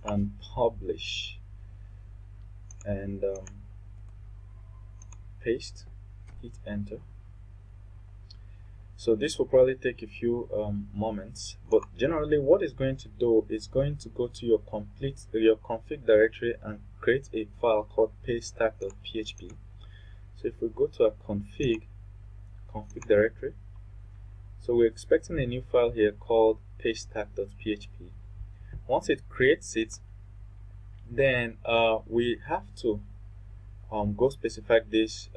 and publish, and paste, hit enter. So this will probably take a few moments, but generally what it's going to do is going to go to your config directory and create a file called paystack.php. So if we go to our config directory, so we're expecting a new file here called paystack.php. Once it creates it, then we have to go specify these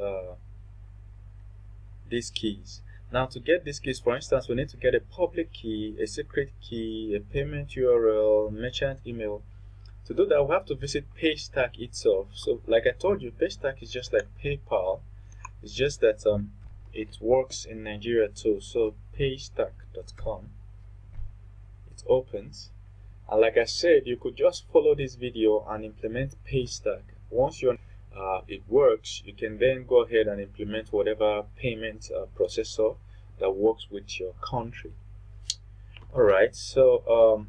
keys. Now, to get these keys, for instance, we need to get a public key, a secret key, a payment URL, merchant email. To do that, we have to visit Paystack itself. So, like I told you, Paystack is just like PayPal. It's just that it works in Nigeria too. So, paystack.com. It opens, and like I said, you could just follow this video and implement Paystack. Once it works, you can then go ahead and implement whatever payment processor that works with your country. Alright, so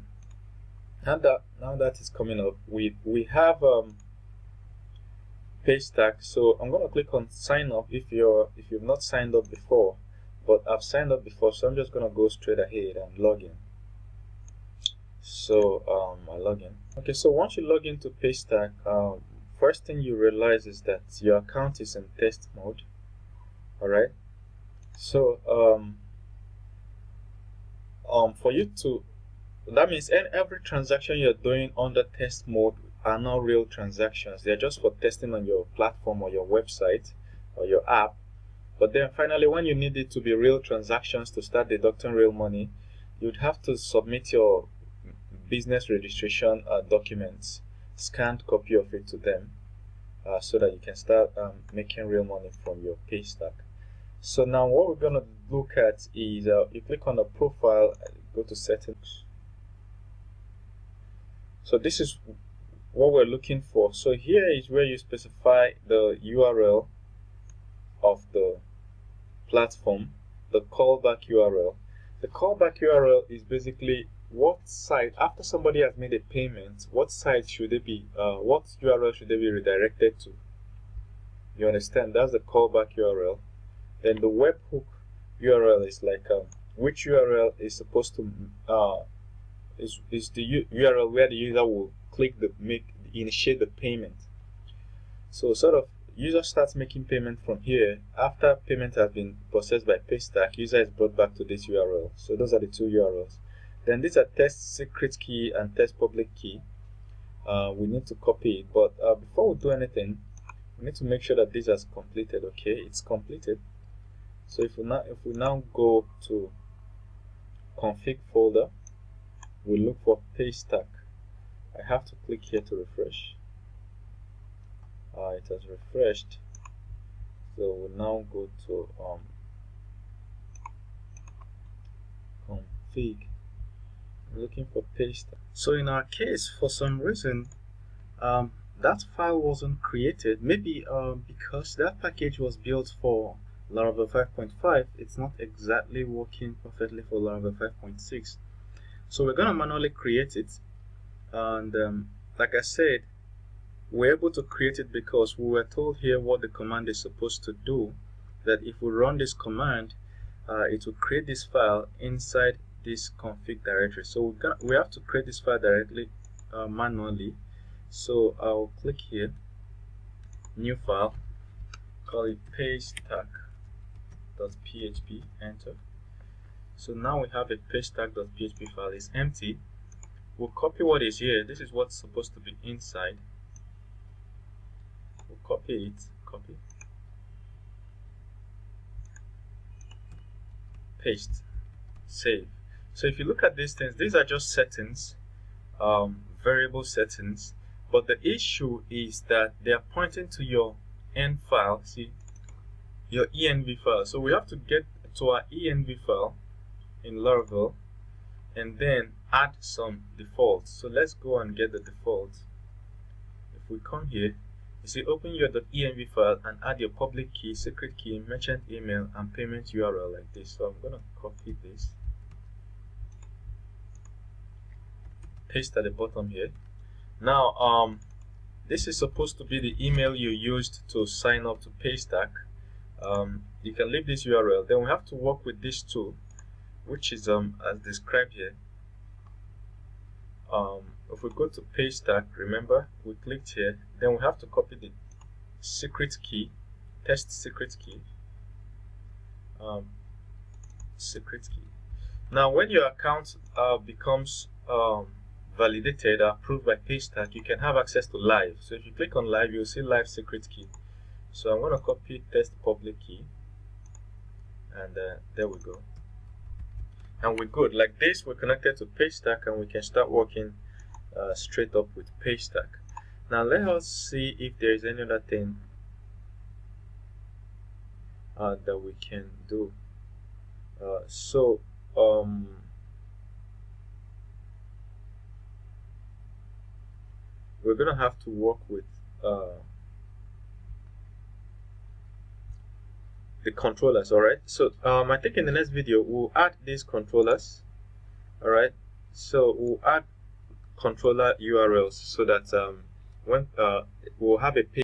now that is coming up, we have Paystack. So I'm going to click on sign up if you've not signed up before, but I've signed up before, so I'm just going to go straight ahead and log in. So I log in. Okay, so once you log into Paystack, first thing you realize is that your account is in test mode. Alright, so for you to, that means every transaction you're doing under test mode are not real transactions. They're just for testing on your platform or your website or your app. But then finally, when you need it to be real transactions to start deducting real money, you'd have to submit your business registration documents, scanned copy of it to them, so that you can start making real money from your Paystack. So now what we're going to look at is you click on the profile, go to settings. So this is what we're looking for. So here is where you specify the URL of the platform, the callback URL. The callback URL is basically what site, after somebody has made a payment, what site should they be, what URL should they be redirected to? You understand? That's the callback URL. Then the webhook URL is like which URL is supposed to is the URL where the user will click initiate the payment. So sort of user starts making payment from here. After payment has been processed by Paystack, user is brought back to this URL. So those are the two URLs. Then these are test secret key and test public key. We need to copy it, but before we do anything, we need to make sure that this is completed. Okay, it's completed. So if we now go to config folder, we look for Paystack. I have to click here to refresh. It has refreshed. So we'll now go to config. I'm looking for Paystack. So in our case, for some reason, that file wasn't created. Maybe because that package was built for Laravel 5.5, it's not exactly working perfectly for Laravel 5.6. So we're gonna manually create it, and like I said, we're able to create it because we were told here what the command is supposed to do. That if we run this command, it will create this file inside this config directory. So we have to create this file directly manually. So I'll click here, new file, call it paystack.php, enter. So now we have a paystack.php file. It's empty. We'll copy what is here. This is what's supposed to be inside. We'll copy it, copy, paste, save. So if you look at these things, these are just settings, variable settings, but the issue is that they are pointing to your end file, see, your env file. So we have to get to our env file in Laravel and then add some defaults. So let's go and get the default. If we come here, you see, open your .env file and add your public key, secret key, merchant email, and payment URL like this. So I'm gonna copy this, paste at the bottom here. Now this is supposed to be the email you used to sign up to Paystack. You can leave this URL. Then we have to work with this tool, which is as described here. If we go to Paystack, remember we clicked here, then we have to copy the secret key, test secret key, secret key. Now when your account becomes validated, approved by Paystack, you can have access to live. So if you click on live, you'll see live secret key. So I'm going to copy test public key, and there we go. And we're good. Like this, we're connected to Paystack, and we can start working straight up with Paystack. Now let us see if there is any other thing that we can do. We're gonna have to work with the controllers. All right, so I think in the next video we'll add these controllers. All right, so we'll add controller URLs so that when we'll have a page